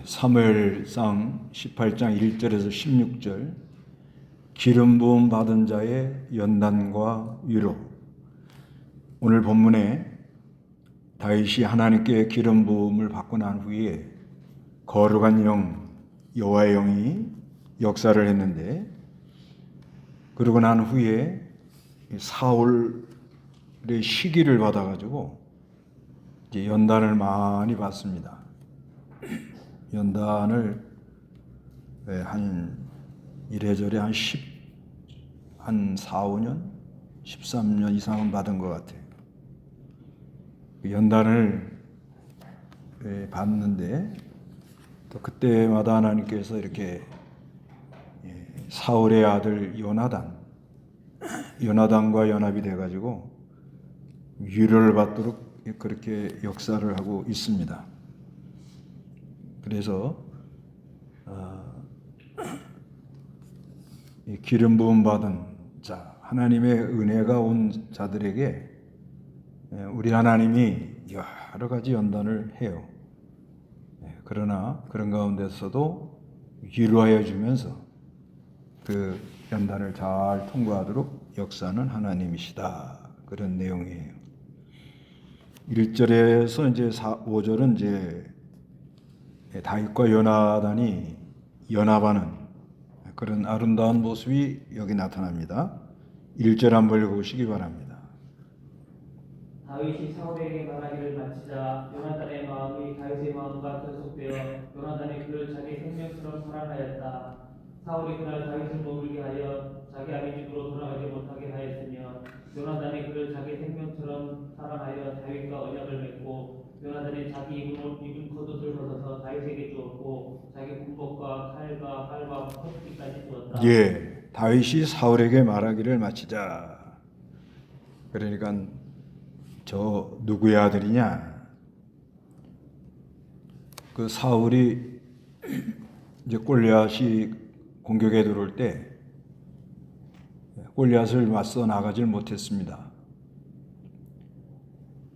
사무엘상 18장 1절에서 16절 기름 부음 받은 자의 연단과 위로. 오늘 본문에 다윗이 하나님께 기름 부음을 받고 난 후에 거룩한 영 여호와의 영이 역사를 했는데, 그러고 난 후에 사울의 시기를 받아가지고 이제 연단을 많이 받습니다. 연단을 한 이래저래 한 4, 5년, 13년 이상은 받은 것 같아요. 연단을 받는데 또 그때마다 하나님께서 이렇게 사울의 아들 요나단과 연합이 돼가지고 위로를 받도록 그렇게 역사를 하고 있습니다. 그래서 기름 부음 받은 자, 하나님의 은혜가 온 자들에게 우리 하나님이 여러 가지 연단을 해요. 그러나 그런 가운데서도 위로하여 주면서 그 연단을 잘 통과하도록 역사는 하나님이시다. 그런 내용이에요. 1절에서 이제 5절은 이제 다윗과 요나단이 연합하는 그런 아름다운 모습이 여기 나타납니다. 1절 한번 읽어보시기 바랍니다. 다윗이 사울에게 말하기를 마치자 요나단의 마음이 다윗의 마음과 결속되어 요나단이 그를 자기 생명처럼 사랑하였다. 사울이 그날 다윗을 머물게 하여 자기 아비 집으로 돌아가지 못하게 하였으며 요나단이 그를 자기 생명처럼 사랑하여 다윗과 언약을 맺고 요나단이 자기 입은 겉옷을 벗어서 다윗에게 주었고 자기 군복과 칼과 활과 헛기까지 주었다. 다윗이 사울에게 말하기를 마치자. 그러니까 저 누구의 아들이냐? 그 사울이 이제 골리앗이 공격에 들어올 때 골리앗을 맞서 나가질 못했습니다.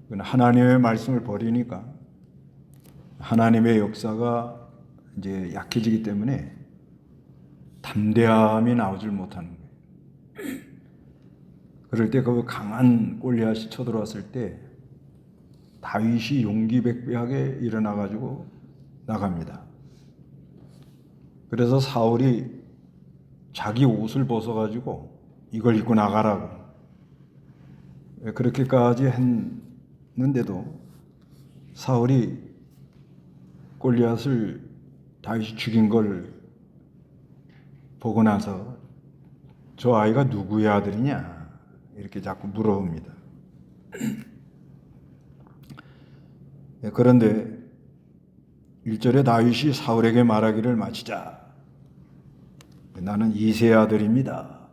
하나님의 말씀을 버리니까 하나님의 역사가 이제 약해지기 때문에 담대함이 나오질 못하는 거예요. 그럴 때 그 강한 골리앗이 쳐들어왔을 때 다윗이 용기백배하게 일어나가지고 나갑니다. 그래서 사울이 자기 옷을 벗어가지고 이걸 입고 나가라고 그렇게까지 했는데도 사울이 골리앗을 다윗이 죽인 걸 보고 나서 저 아이가 누구의 아들이냐 이렇게 자꾸 물어봅니다. 그런데 1절에 다윗이 사울에게 말하기를 마치자. 나는 이새의 아들입니다.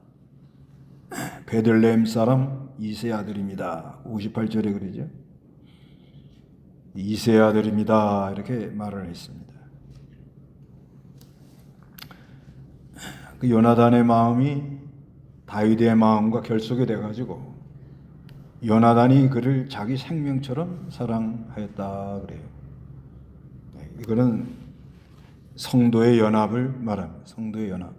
베들레헴 사람 이새의 아들입니다. 58절에 그러죠. 이새의 아들입니다. 이렇게 말을 했습니다. 그 요나단의 마음이 다윗의 마음과 결속이 돼가지고 요나단이 그를 자기 생명처럼 사랑하였다 그래요. 이거는 성도의 연합을 말합니다. 성도의 연합.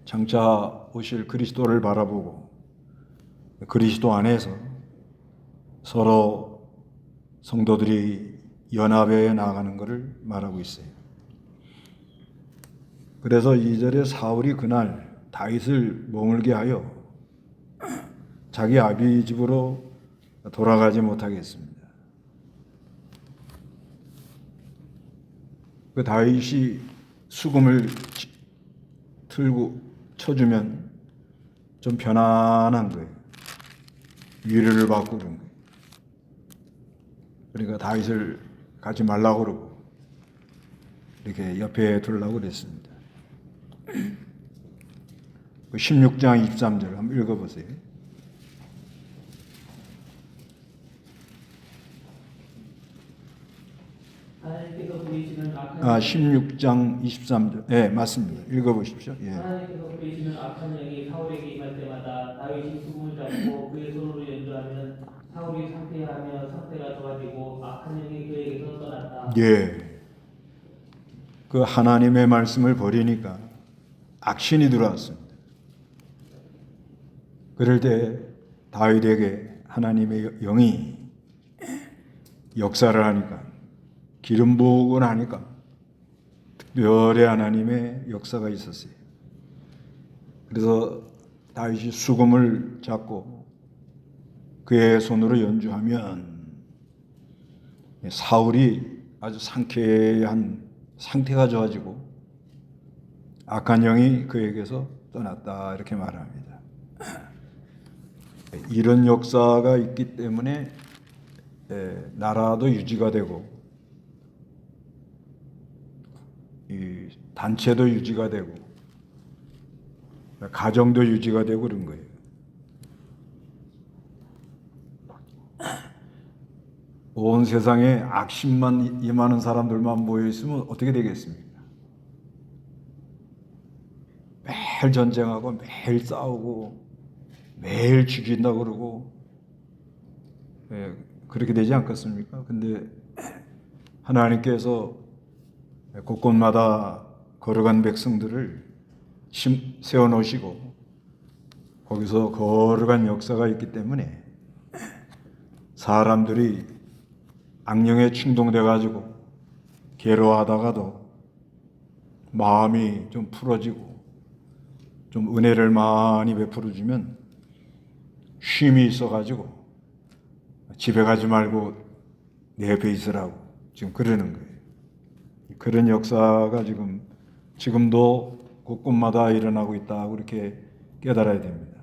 장차 오실 그리스도를 바라보고 그리스도 안에서 서로 성도들이 연합해 나가는 것을 말하고 있어요. 그래서 2절에 사울이 그날 다윗을 머물게 하여 자기 아비 집으로 돌아가지 못하게 했습니다. 그 다윗이 수금을 틀고 쳐주면 좀 편안한 거예요. 위로를 받고 그런 거예요. 그러니까 다윗을 가지 말라고 그러고 이렇게 옆에 두려고 그랬습니다. 16장 23절 한번 읽어보세요. 하나님께서 부리시는 악한 16장 23절. 네, 맞습니다. 읽어보십시오. 예. 하나님께서 부리시는 악한 영이 사울에게 임할 때마다 다윗이 수금을 잡고 그의 손으로 연주하면 사울이 상태하며 상태가 좋아지고 악한 영이 그에게서 떠났다. 예. 그 하나님의 말씀을 버리니까 악신이 들어왔습니다. 그럴 때 다윗에게 하나님의 영이 역사를 하니까, 기름 부으고 나니까 특별히 하나님의 역사가 있었어요. 그래서 다윗이 수금을 잡고 그의 손으로 연주하면 사울이 아주 상쾌한 상태가 좋아지고 악한 영이 그에게서 떠났다, 이렇게 말합니다. 이런 역사가 있기 때문에 나라도 유지가 되고 이 단체도 유지가 되고 가정도 유지가 되고 그런 거예요. 온 세상에 악심만 임하는 사람들만 모여 있으면 어떻게 되겠습니까? 매일 전쟁하고 매일 싸우고 매일 죽인다고 그러고 그렇게 되지 않겠습니까? 근데 하나님께서 곳곳마다 걸어간 백성들을 세워놓으시고 거기서 걸어간 역사가 있기 때문에 사람들이 악령에 충동돼 가지고 괴로워하다가도 마음이 좀 풀어지고 좀 은혜를 많이 베풀어 주면 쉼이 있어 가지고 집에 가지 말고 내 옆에 있으라고 지금 그러는 거예요. 그런 역사가 지금도 곳곳마다 일어나고 있다고 이렇게 깨달아야 됩니다.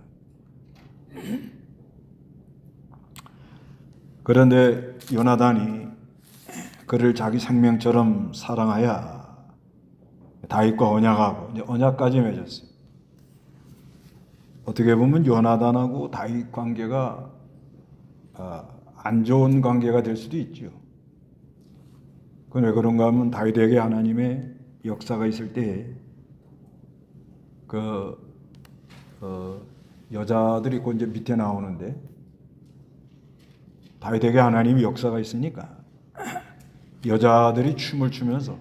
그런데 요나단이 그를 자기 생명처럼 사랑하여 다윗과 언약하고 이제 언약까지 맺었어요. 어떻게 보면 요나단하고 다윗 관계가 안 좋은 관계가 될 수도 있죠. 그건 왜 그런가 하면 다윗에게 하나님의 역사가 있을 때 여자들이 곧 이제 밑에 나오는데 다윗에게 하나님의 역사가 있으니까 여자들이 춤을 추면서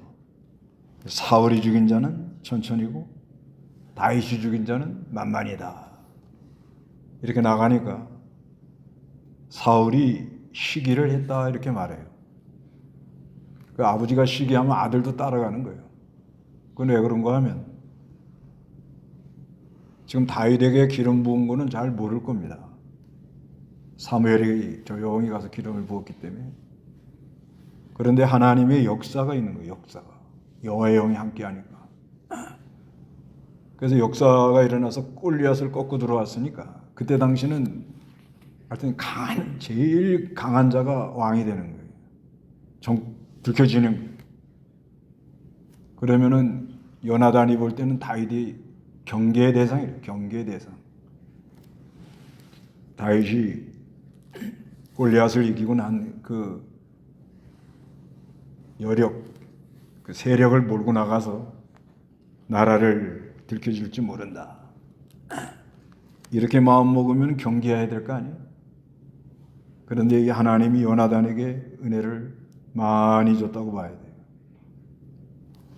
사울이 죽인 자는 천천히고 다윗이 죽인 자는 만만이다, 이렇게 나가니까 사울이 시기를 했다, 이렇게 말해요. 그 아버지가 시기하면 아들도 따라가는 거예요. 그건 왜 그런가 하면 지금 다윗에게 기름 부은 거는 잘 모를 겁니다. 사무엘이 조용히 가서 기름을 부었기 때문에. 그런데 하나님의 역사가 있는 거예요. 역사가. 여호와의 영이 함께하니까. 그래서 역사가 일어나서 골리앗을 꺾고 들어왔으니까 그때 당시는 하여튼 제일 강한 자가 왕이 되는 거예요. 들켜지는 거예요. 그러면은 요나단이 볼 때는 다윗이 경계의 대상이에요. 경계의 대상. 다윗이 골리앗을 이기고 난 그 여력, 그 세력을 몰고 나가서 나라를 들켜줄지 모른다, 이렇게 마음 먹으면 경계해야 될 거 아니에요. 그런데 이 하나님이 요나단에게 은혜를 많이 줬다고 봐야 돼요.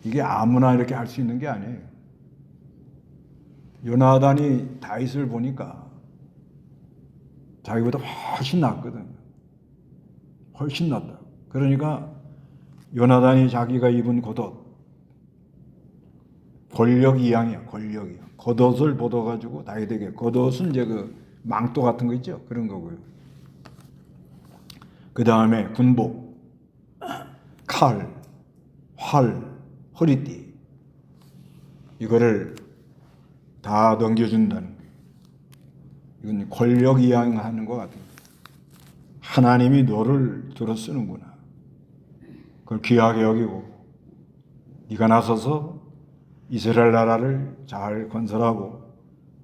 이게 아무나 이렇게 할 수 있는 게 아니에요. 요나단이 다윗을 보니까 자기보다 훨씬 낫거든. 훨씬 낫다. 그러니까 요나단이 자기가 입은 겉옷, 권력이양이야, 권력이. 겉옷을 벗어가지고 다윗에게, 겉옷은 이제 그 망토 같은 거 있죠? 그런 거고요. 그 다음에 군복, 칼, 활, 허리띠, 이거를 다 넘겨준다는 거예요. 이건 권력이양하는 것 같아요. 하나님이 너를 들어 쓰는구나. 그걸 귀하게 여기고 네가 나서서 이스라엘 나라를 잘 건설하고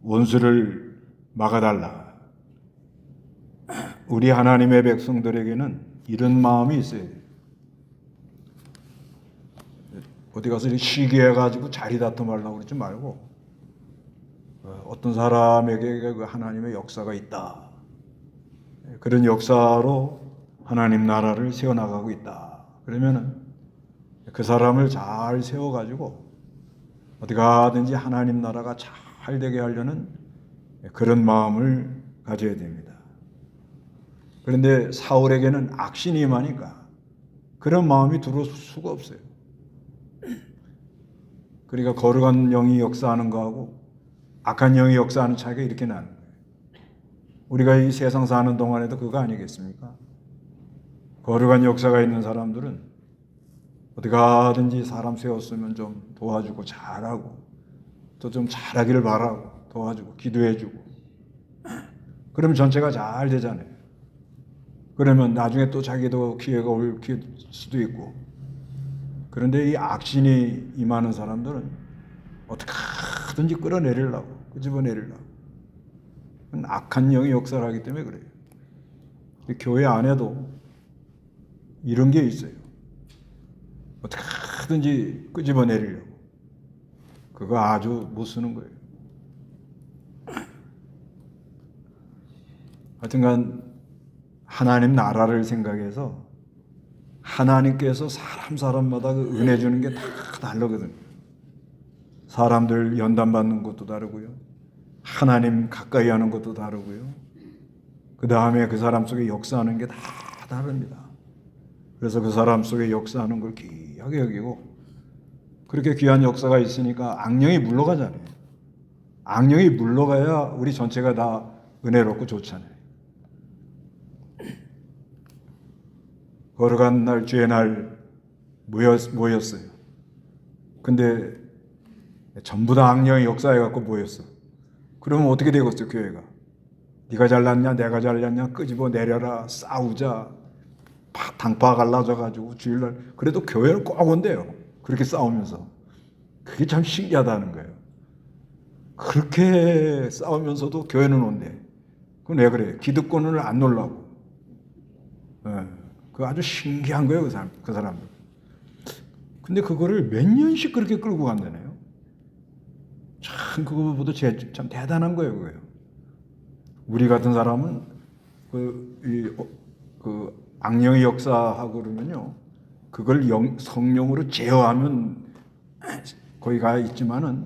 원수를 막아달라. 우리 하나님의 백성들에게는 이런 마음이 있어야 돼요. 어디 가서 시기해가지고 자리 다툼하려고 그러지 말고 어떤 사람에게 그 하나님의 역사가 있다. 그런 역사로 하나님 나라를 세워나가고 있다. 그러면은 그 사람을 잘 세워가지고 어디 가든지 하나님 나라가 잘 되게 하려는 그런 마음을 가져야 됩니다. 그런데 사울에게는 악신이 임하니까 그런 마음이 들어올 수가 없어요. 그러니까 거룩한 영이 역사하는 거하고 악한 영이 역사하는 차이가 이렇게 나는 거예요. 우리가 이 세상 사는 동안에도 그거 아니겠습니까? 거룩한 역사가 있는 사람들은 어디 가든지 사람 세웠으면 좀 도와주고 잘하고 또 좀 잘하기를 바라고 도와주고 기도해주고 그러면 전체가 잘 되잖아요. 그러면 나중에 또 자기도 기회가 올 수도 있고. 그런데 이 악신이 임하는 사람들은 어떻게 하든지 끌어내리려고 끄집어내리려고 악한 영이 역사를 하기 때문에 그래요. 교회 안에도 이런 게 있어요. 어떻게 하든지 끄집어내리려고. 그거 아주 못 쓰는 거예요. 하여튼간 하나님 나라를 생각해서 하나님께서 사람마다 그 은혜 주는 게 다 다르거든요. 사람들 연단 받는 것도 다르고요. 하나님 가까이 하는 것도 다르고요. 그 다음에 그 사람 속에 역사하는 게 다 다릅니다. 그래서 그 사람 속에 역사하는 걸 귀하게 여기고 그렇게 귀한 역사가 있으니까 악령이 물러가잖아요. 악령이 물러가야 우리 전체가 다 은혜롭고 좋잖아요. 거룩한 날 주의 날 모였어요. 근데 전부 다 악령이 역사해갖고 모였어. 그러면 어떻게 되겠어요, 교회가? 네가 잘났냐 내가 잘났냐 끄집어 내려라 싸우자 당파 갈라져가지고 주일날 그래도 교회를 꼭 온대요. 그렇게 싸우면서. 그게 참 신기하다는 거예요. 그렇게 싸우면서도 교회는 온대. 그건 왜 그래? 기득권을 안 놓으려고. 그 아주 신기한 거예요, 그 사람들. 근데 그거를 몇 년씩 그렇게 끌고 간다네요. 참 그거보다 참 대단한 거예요, 그거요. 우리 같은 사람은 그 악령의 역사하고 그러면요, 그걸 성령으로 제어하면 거기 가 있지만은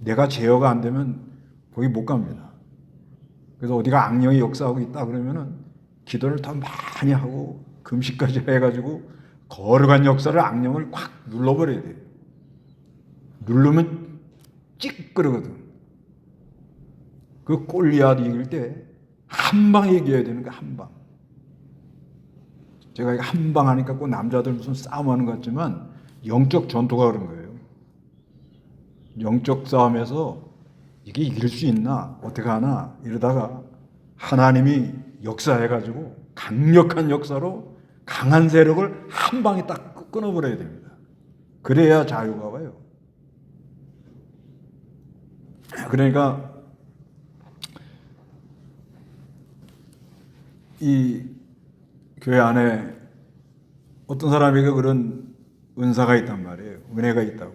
내가 제어가 안 되면 거기 못 갑니다. 그래서 어디가 악령이 역사하고 있다 그러면은 기도를 더 많이 하고 금식까지 해가지고 거룩한 역사를 악령을 꽉 눌러버려야 돼요. 누르면 찌끄러거든. 그 골리앗 이길 때 한 방 이겨야 되는 거야, 한 방. 제가 한 방 하니까 꼭 남자들 무슨 싸움하는 것 같지만 영적 전투가 그런 거예요. 영적 싸움에서 이게 이길 수 있나 어떻게 하나 이러다가 하나님이 역사해가지고 강력한 역사로 강한 세력을 한 방에 딱 끊어버려야 됩니다. 그래야 자유가 와요. 그러니까 이 교회 안에 어떤 사람에게 그런 은사가 있단 말이에요. 은혜가 있다고.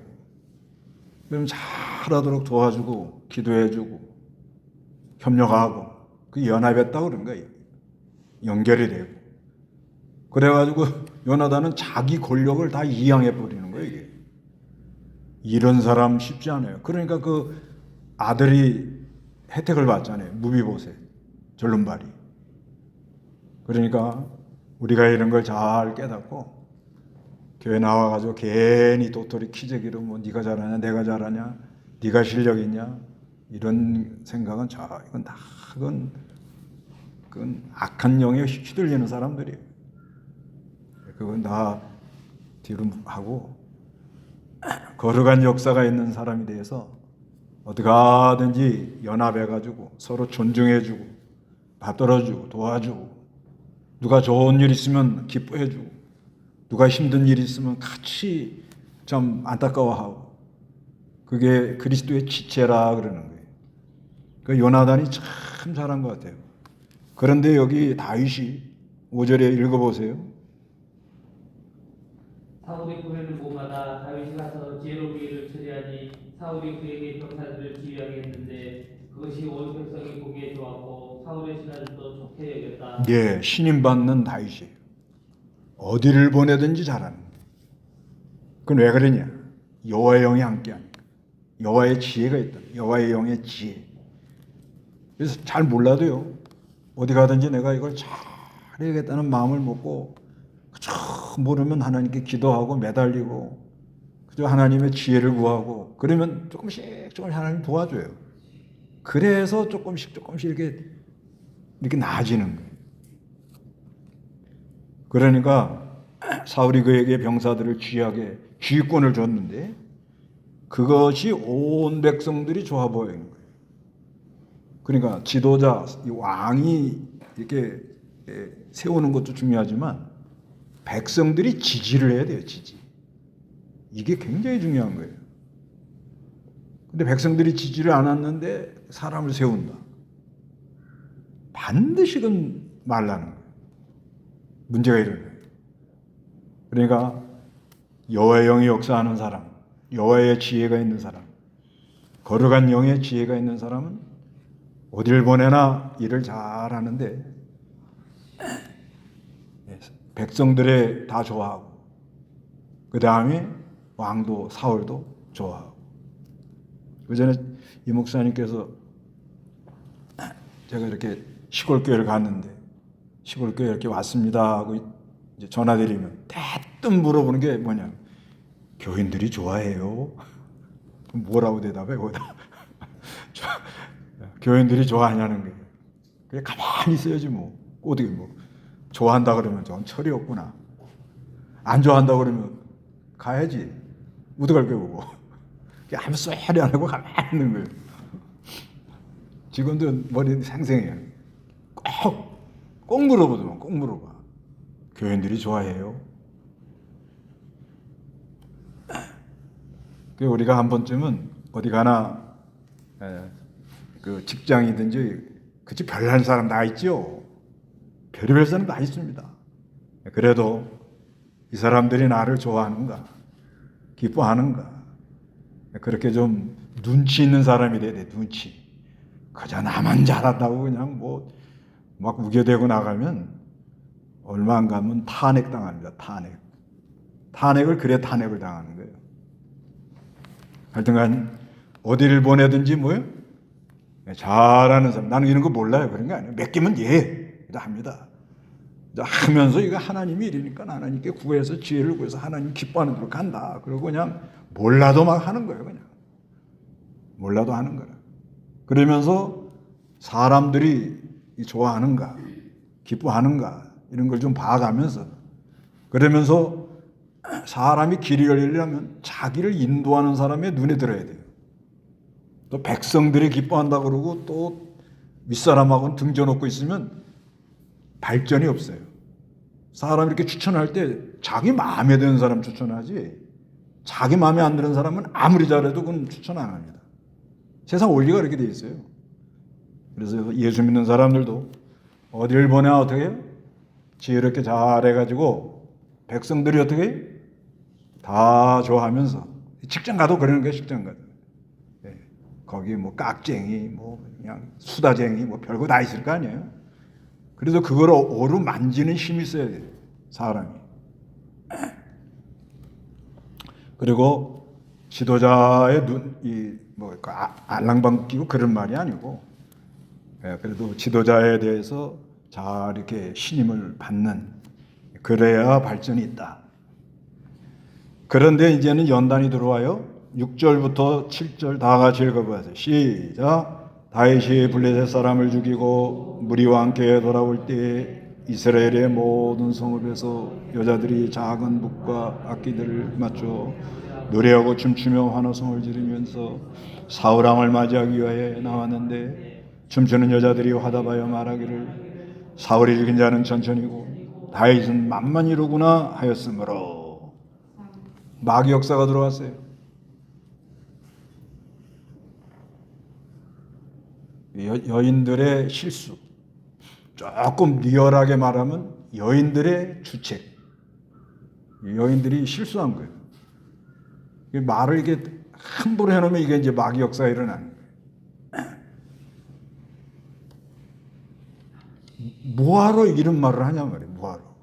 그럼 잘하도록 도와주고 기도해주고 협력하고 그 연합했다고 그런 거예요. 연결이 되고. 그래가지고 요나단은 자기 권력을 다 이양해버리는 거예요, 이게. 이런 사람 쉽지 않아요. 그러니까 그 아들이 혜택을 받잖아요. 무비보셋, 절름발이. 그러니까 우리가 이런 걸 잘 깨닫고 교회 나와가지고 괜히 도토리 키재기로 뭐 네가 잘하냐 내가 잘하냐 네가 실력 있냐 이런 생각은 이건 다 그건 악한 영에 휘둘리는 사람들이에요. 그건 다 뒤로 하고 거룩한 역사가 있는 사람이 돼서 어디 가든지 연합해가지고 서로 존중해주고 받들어주고 도와주고 누가 좋은 일 있으면 기뻐해주고 누가 힘든 일 있으면 같이 좀 안타까워하고 그게 그리스도의 지체라 그러는 거예요. 그 요나단이 참 잘한 것 같아요. 그런데 여기 다윗이 5절에 읽어보세요. 사울이 구해를 모마다 다윗이 가서 지혜로운 일을 처리하니 사울이 그에게 병사들을 지휘하게 했는데 그것이 온 백성이 보기에 좋았고 사울의 신하들도 좋게 여겼다. 예, 신임 받는 다윗이에요. 어디를 보내든지 잘하는 거예요. 그건 왜 그러냐? 여호와의 영이 함께하니까. 여호와의 지혜가 있다. 여호와의 영의 지혜. 그래서 잘 몰라도요. 어디 가든지 내가 이걸 잘해야겠다는 마음을 먹고 그저 모르면 하나님께 기도하고 매달리고 그저 하나님의 지혜를 구하고 그러면 조금씩 하나님 도와줘요. 그래서 조금씩 이렇게 나아지는 거예요. 그러니까 사울이 그에게 병사들을 쥐하게 쥐권을 줬는데 그것이 온 백성들이 좋아 보이는 거예요. 그러니까 지도자, 이 왕이 이렇게 세우는 것도 중요하지만 백성들이 지지를 해야 돼요. 지지. 이게 굉장히 중요한 거예요. 근데 백성들이 지지를 안 했는데 사람을 세운다. 반드시 그건 말라는 거예요. 문제가 이런 거예요. 그러니까 여호와의 영이 역사하는 사람, 여호와의 지혜가 있는 사람, 거룩한 영의 지혜가 있는 사람은 어딜 보내나 일을 잘하는데 백성들의 다 좋아하고 그 다음에 왕도 사울도 좋아하고 그 전에 이 목사님께서 제가 이렇게 시골교회를 갔는데 시골교회 이렇게 왔습니다 하고 이제 전화드리면 대뜸 물어보는 게 뭐냐 교인들이 좋아해요. 뭐라고 대답해 거기다 교인들이 좋아하냐는 거예요. 그냥 가만히 있어야지 뭐 어떻게 뭐 좋아한다 그러면 좀 철이 없구나. 안 좋아한다 그러면 가야지. 우드갈 껴보고 아무 소리 안 하고 가만히 있는 거예요. 지금도 머리 생생해요. 꼭 물어보더만 꼭 물어봐. 교인들이 좋아해요. 우리가 한 번쯤은 어디 가나 그 직장이든지 그치 별난 사람 다 있죠. 별의별 사람 다 있습니다. 그래도 이 사람들이 나를 좋아하는가 기뻐하는가 그렇게 좀 눈치 있는 사람이 돼야 돼. 눈치. 그저 나만 잘한다고 그냥 뭐 막 우겨대고 나가면 얼마 안 가면 탄핵 당합니다. 탄핵을 그래 탄핵을 당하는 거예요. 하여튼간 어디를 보내든지 뭐요? 잘하는 사람. 나는 이런 거 몰라요. 그런 게 아니에요. 맡기면 합니다. 하면서 이거 하나님이 이러니까 하나님께 구해서 지혜를 구해서 하나님 기뻐하는 대로 간다. 그러고 그냥 몰라도 막 하는 거예요. 그냥 몰라도 하는 거예요. 그러면서 사람들이 좋아하는가 기뻐하는가 이런 걸 좀 봐가면서 그러면서 사람이 길이 열리려면 자기를 인도하는 사람의 눈에 들어야 돼요. 또 백성들이 기뻐한다 그러고 또 윗사람하고는 등져놓고 있으면 발전이 없어요. 사람이 이렇게 추천할 때 자기 마음에 드는 사람 추천하지 자기 마음에 안 드는 사람은 아무리 잘해도 그건 추천 안 합니다. 세상 원리가 그렇게 돼 있어요. 그래서 예수 믿는 사람들도 어디를 보내야 어떻게 해요? 지혜롭게 잘해가지고 백성들이 어떻게 해요? 다 좋아하면서 직장 가도 그러는 거예요. 직장 가도 거기 뭐 깍쟁이 뭐 그냥 수다쟁이 뭐 별거 다 있을 거 아니에요. 그래서 그걸 어루만지는 힘이 있어야 돼요. 사람이. 그리고 지도자의 알랑방 끼고 그런 말이 아니고 그래도 지도자에 대해서 잘 이렇게 신임을 받는 그래야 발전이 있다. 그런데 이제는 연단이 들어와요. 6절부터 7절 다 같이 읽어보세요. 시작. 다윗이 블레셋 사람을 죽이고 무리와 함께 돌아올 때 이스라엘의 모든 성읍에서 여자들이 작은 묵과 악기들을 맞춰 노래하고 춤추며 환호성을 지르면서 사울 왕을 맞이하기 위하여 나왔는데 춤추는 여자들이 화답하여 말하기를 사울이 죽인 자는 천천히고 다윗은 만만히로구나 하였으므로 마귀 역사가 들어왔어요. 여인들의 실수. 조금 리얼하게 말하면 여인들의 주책. 여인들이 실수한 거예요. 말을 이렇게 함부로 해놓으면 이게 이제 마귀 역사가 일어나는 거예요. 뭐하러 이런 말을 하냐 말이에요. 뭐하러.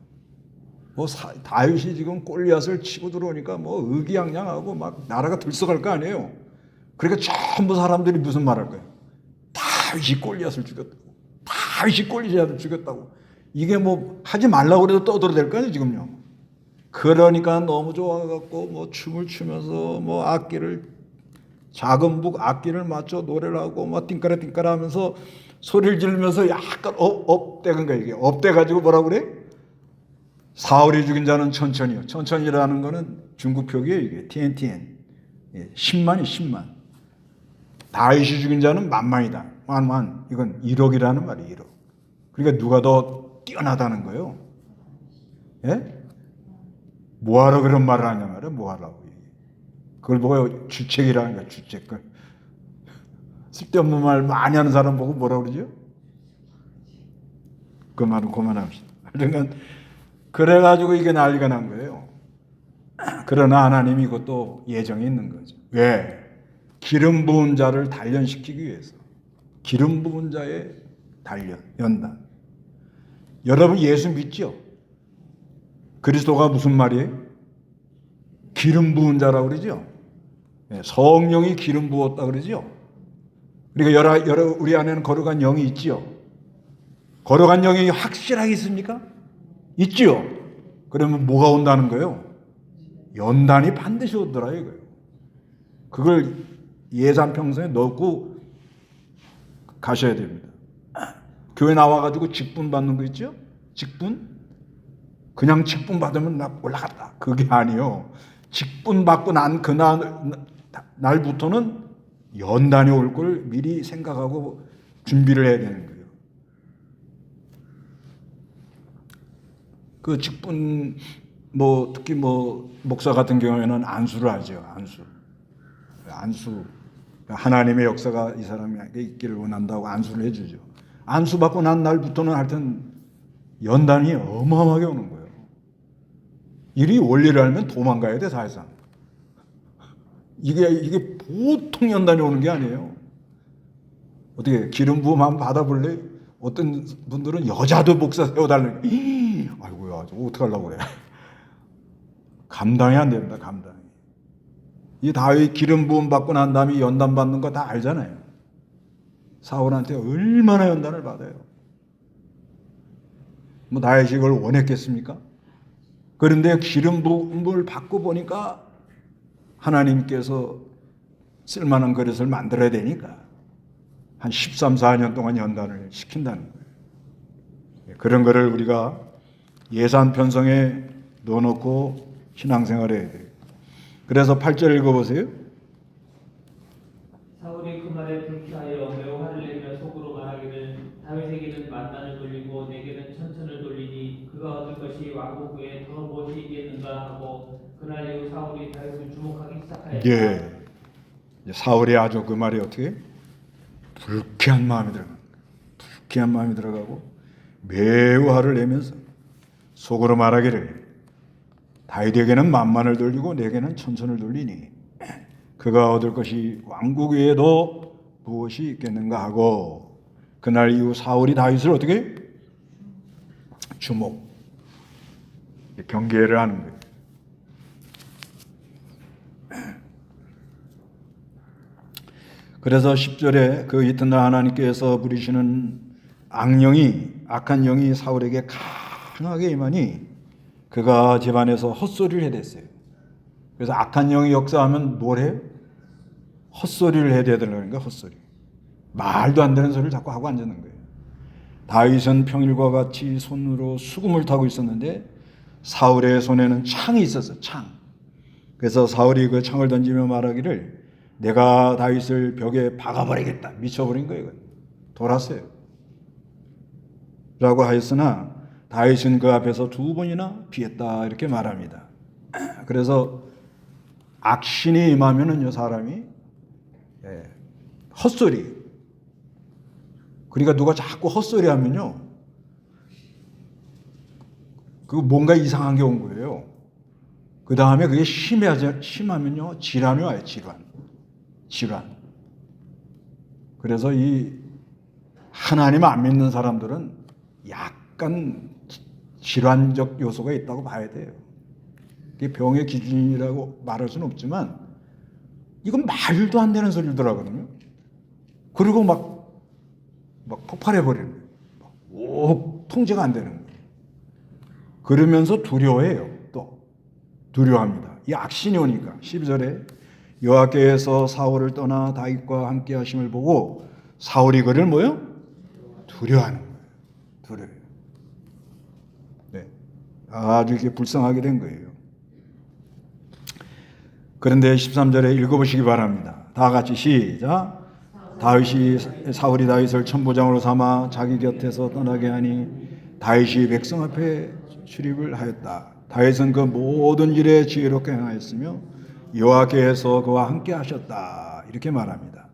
뭐 다윗이 지금 골리앗을 치고 들어오니까 뭐 의기양양하고 막 나라가 들썩할 거 아니에요. 그러니까 전부 사람들이 무슨 말할 거예요? 다윗이 골리앗을 죽였다고. 다윗이 골리앗을 죽였다고. 이게 뭐 하지 말라고 그래도 떠들어댈 거 아니에요 지금요. 그러니까 너무 좋아갖고 뭐 춤을 추면서 뭐 작은 북 악기를 맞춰 노래를 하고 뭐 띵까라 띵까라 하면서 소리를 지르면서 약간 업대는 거예요. 이게 업대가지고 뭐라 그래? 사울이 죽인 자는 천천히요. 천천히라는 거는 중국 표기예요. 이게 TNTN. 10만이 10만. 다윗이 죽인 자는 만만이다. 만만. 이건 1억이라는 말이에요. 1억. 그러니까 누가 더 뛰어나다는 거예요. 예? 뭐하러 그런 말을 하냐 말이야. 뭐하라고. 그걸 보고 주책이라는 거야. 주책. 쓸데없는 말 많이 하는 사람 보고 뭐라 그러죠? 그 말은 그만합시다. 그러니까 그래가지고 이게 난리가 난 거예요. 그러나 하나님이 이것도 예정이 있는 거죠. 왜? 기름 부은 자를 단련시키기 위해서. 기름 부은 자의 단련, 연단. 여러분 예수 믿죠? 그리스도가 무슨 말이에요? 기름 부은 자라고 그러죠? 성령이 기름 부었다 그러죠? 그러니까 우리 안에는 거룩한 영이 있지요. 거룩한 영이 확실하게 있습니까? 있지요. 그러면 뭐가 온다는 거예요? 연단이 반드시 오더라 이거예요. 그걸 예산평생에 넣고 가셔야 됩니다. 교회 나와가지고 직분 받는 거 있죠? 직분? 그냥 직분 받으면 나 올라갔다. 그게 아니요. 직분 받고 난 날부터는 연단이 올 걸 미리 생각하고 준비를 해야 되는 거예요. 그 직분 특히 목사 같은 경우에는 안수를 하죠. 안수. 하나님의 역사가 이 사람에게 있기를 원한다고 안수를 해주죠. 안수 받고 난 날부터는 하여튼 연단이 어마어마하게 오는 거예요. 이 원리를 알면 도망가야 돼 사실상. 이게 보통 연단이 오는 게 아니에요. 어떻게 기름 부음 한번 받아볼래? 어떤 분들은 여자도 목사 세워달라고. 아이고야, 저거 어떡하려고 그래. 감당이 안 됩니다. 감당이. 이 다윗 기름 부음 받고 난 다음에 연단 받는 거 다 알잖아요. 사울한테 얼마나 연단을 받아요. 다윗이 이걸 원했겠습니까? 그런데 기름 부음을 받고 보니까 하나님께서 쓸만한 그릇을 만들어야 되니까 한 13, 14년 동안 연단을 시킨다는 거예요. 그런 거를 우리가 예산 편성에 넣어놓고 신앙생활을 해야 돼요. 그래서 8절 읽어보세요. 사울이 그 말에 불쾌하여 매우 화를 내며 속으로 말하기를 다윗에게는 만난을 돌리고 내게는 천천을 돌리니 그가 얻을 것이 왕국 외에 더 무엇이 있겠는가 하고 그날 이후 사울이 다윗을 주목하기 시작하였다. 예. 사울이 아주 그 말이 어떻게? 불쾌한 마음이 들어가고 불쾌한 마음이 들어가고 매우 화를 내면서 속으로 말하기를 다윗에게는 만만을 돌리고 내게는 천천을 돌리니 그가 얻을 것이 왕국 외에도 무엇이 있겠는가 하고 그날 이후 사울이 다윗을 어떻게? 주목 경계를 하는 거예요. 그래서 10절에 그 이튿날 하나님께서 부리시는 악한 영이 사울에게 강하게 임하니 그가 집안에서 헛소리를 해댔어요. 그래서 악한 영이 역사하면 뭘 해요? 헛소리를 해야 되는 거예요. 헛소리. 말도 안 되는 소리를 자꾸 하고 앉는 거예요. 다윗은 평일과 같이 손으로 수금을 타고 있었는데 사울의 손에는 창이 있었어요. 창. 그래서 사울이 그 창을 던지며 말하기를 내가 다윗을 벽에 박아버리겠다. 미쳐버린 거예요. 돌았어요. 라고 하였으나 다윗은 그 앞에서 2번이나 피했다. 이렇게 말합니다. 그래서 악신이 임하면은요, 사람이 헛소리. 그러니까 누가 자꾸 헛소리 하면요, 그 뭔가 이상한 게 온 거예요. 그 다음에 그게 심하면요, 질환이 와요, 질환. 그래서 이 하나님 안 믿는 사람들은 약간 질환적 요소가 있다고 봐야 돼요. 이게 병의 기준이라고 말할 수는 없지만 이건 말도 안 되는 소리더라고요. 그리고 막 폭발해 버리는 거예요. 오, 통제가 안 되는 거예요. 그러면서 두려워해요. 또 두려워합니다. 이 악신이 오니까 12절에 여호와께서 사울을 떠나 다윗과 함께 하심을 보고 사울이 그를 뭐요? 두려워하는 거예요. 두려워요. 네, 아주 이렇게 불쌍하게 된 거예요. 그런데 13절에 읽어보시기 바랍니다. 다 같이 시작. 사울이 다윗을 천부장으로 삼아 자기 곁에서 떠나게 하니 다윗이 백성 앞에 출입을 하였다. 다윗은 그 모든 일에 지혜롭게 행하였으며 여호와께서 그와 함께 하셨다. 이렇게 말합니다.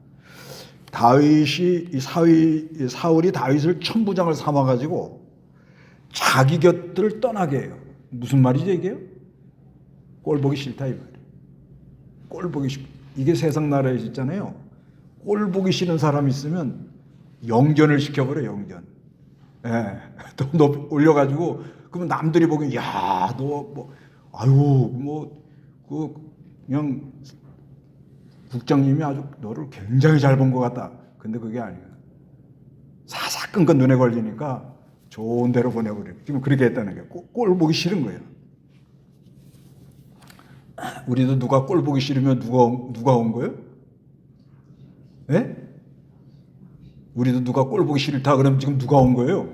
사울이 다윗을 천부장을 삼아 가지고 자기 곁을 떠나게 해요. 무슨 말이죠 이게요? 꼴 보기 싫다 이 말이에요. 꼴 보기 싫. 이게 세상 나라에 있잖아요. 꼴 보기 싫은 사람 있으면 영전을 시켜버려 영전. 예, 또 높 올려가지고 그러면 남들이 보기엔 야, 너 뭐 아유 뭐 그 그냥 국장님이 아주 너를 굉장히 잘 본 것 같다. 근데 그게 아니에요. 사사건건 눈에 걸리니까 좋은 데로 보내버려요. 지금 그렇게 했다는 게 꼴 보기 싫은 거예요. 우리도 누가 꼴 보기 싫으면 누가 온 거예요? 예? 우리도 누가 꼴 보기 싫다 그러면 지금 누가 온 거예요?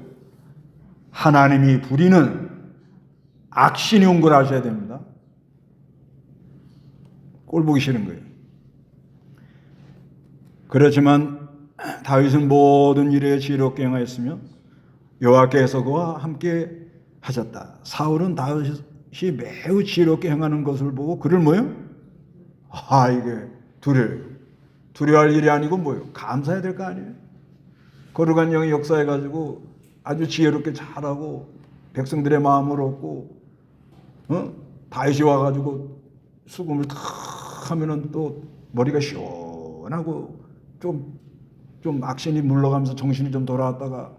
하나님이 부리는 악신이 온 걸 아셔야 됩니다. 꼴 보기 싫은 거예요. 그렇지만 다윗은 모든 일에 지혜롭게 행하였으며 여호와께서 그와 함께 하셨다. 사울은 다윗이 매우 지혜롭게 행하는 것을 보고 그를 뭐요? 이게 두려워할 일이 아니고 뭐요? 감사해야 될 거 아니에요? 거룩한 영이 역사해가지고 아주 지혜롭게 잘하고 백성들의 마음을 얻고 다윗이 와가지고 수금을 탁 하면은 또 머리가 시원하고 좀 악신이 물러가면서 정신이 좀 돌아왔다가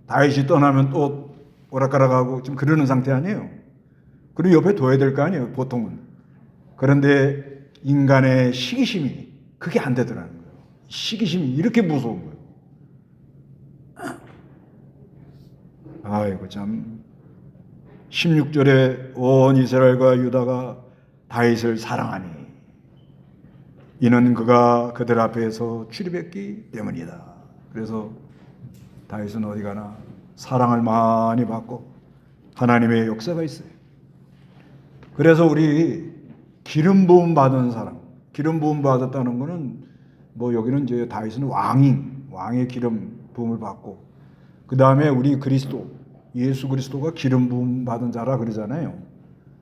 다윗이 떠나면 또 오락가락하고 지금 그러는 상태 아니에요? 그리고 옆에 둬야 될 거 아니에요, 보통은. 그런데 인간의 시기심이 그게 안 되더라는 거예요. 시기심이 이렇게 무서운 거예요. 아이고 참 16절에 온 이스라엘과 유다가 다윗을 사랑하니 이는 그가 그들 앞에서 출입했기 때문이다. 그래서 다윗은 어디 가나 사랑을 많이 받고 하나님의 역사가 있어요. 그래서 우리 기름 부음 받은 사람, 기름 부음 받았다는 거는 뭐 여기는 이제 다윗은 왕의 기름 부음을 받고 그 다음에 우리 예수 그리스도가 기름 부음 받은 자라 그러잖아요.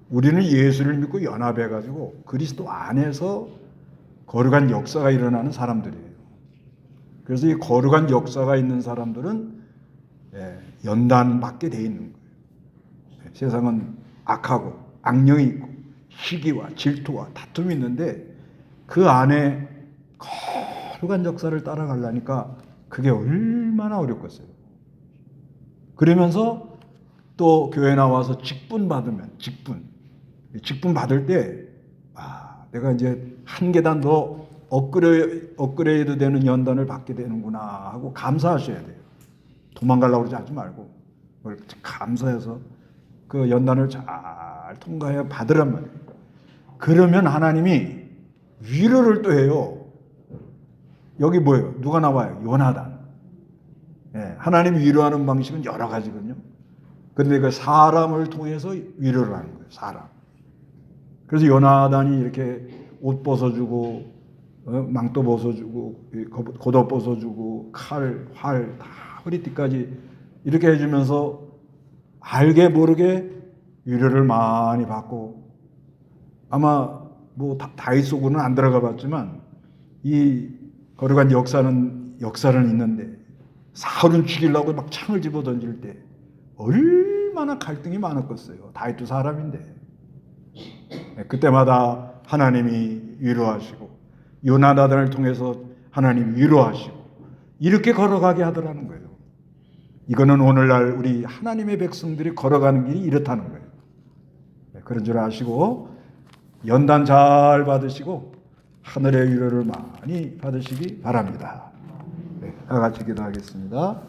우리는 예수를 믿고 연합해 가지고 그리스도 안에서 거룩한 역사가 일어나는 사람들이에요. 그래서 이 거룩한 역사가 있는 사람들은 연단 받게 돼 있는 거예요. 세상은 악하고 악령이 있고 시기와 질투와 다툼이 있는데 그 안에 거룩한 역사를 따라가려니까 그게 얼마나 어렵겠어요. 그러면서 또 교회 나와서 직분 받으면 직분 받을 때 내가 이제 한 계단 더 업그레이드 되는 연단을 받게 되는구나 하고 감사하셔야 돼요. 도망가려고 그러지 하지 말고 감사해서 그 연단을 잘 통과해 받으란 말이에요. 그러면 하나님이 위로를 또 해요. 여기 뭐예요? 누가 나와요? 요나단. 하나님 위로하는 방식은 여러 가지거든요. 그런데 그 사람을 통해서 위로를 하는 거예요. 사람. 그래서 요나단이 이렇게 옷 벗어주고 망토 벗어주고 겉옷 벗어주고 칼, 활 다 허리띠까지 이렇게 해주면서 알게 모르게 위로를 많이 받고 아마 뭐 다윗 속으로는 안 들어가 봤지만 이 거룩한 역사는 있는데 사울은 죽이려고 막 창을 집어 던질 때 얼마나 갈등이 많았겠어요. 다윗도 사람인데 그때마다 하나님이 위로하시고 요나단을 통해서 하나님이 위로하시고 이렇게 걸어가게 하더라는 거예요. 이거는 오늘날 우리 하나님의 백성들이 걸어가는 길이 이렇다는 거예요. 그런 줄 아시고 연단 잘 받으시고 하늘의 위로를 많이 받으시기 바랍니다. 다 같이 기도하겠습니다.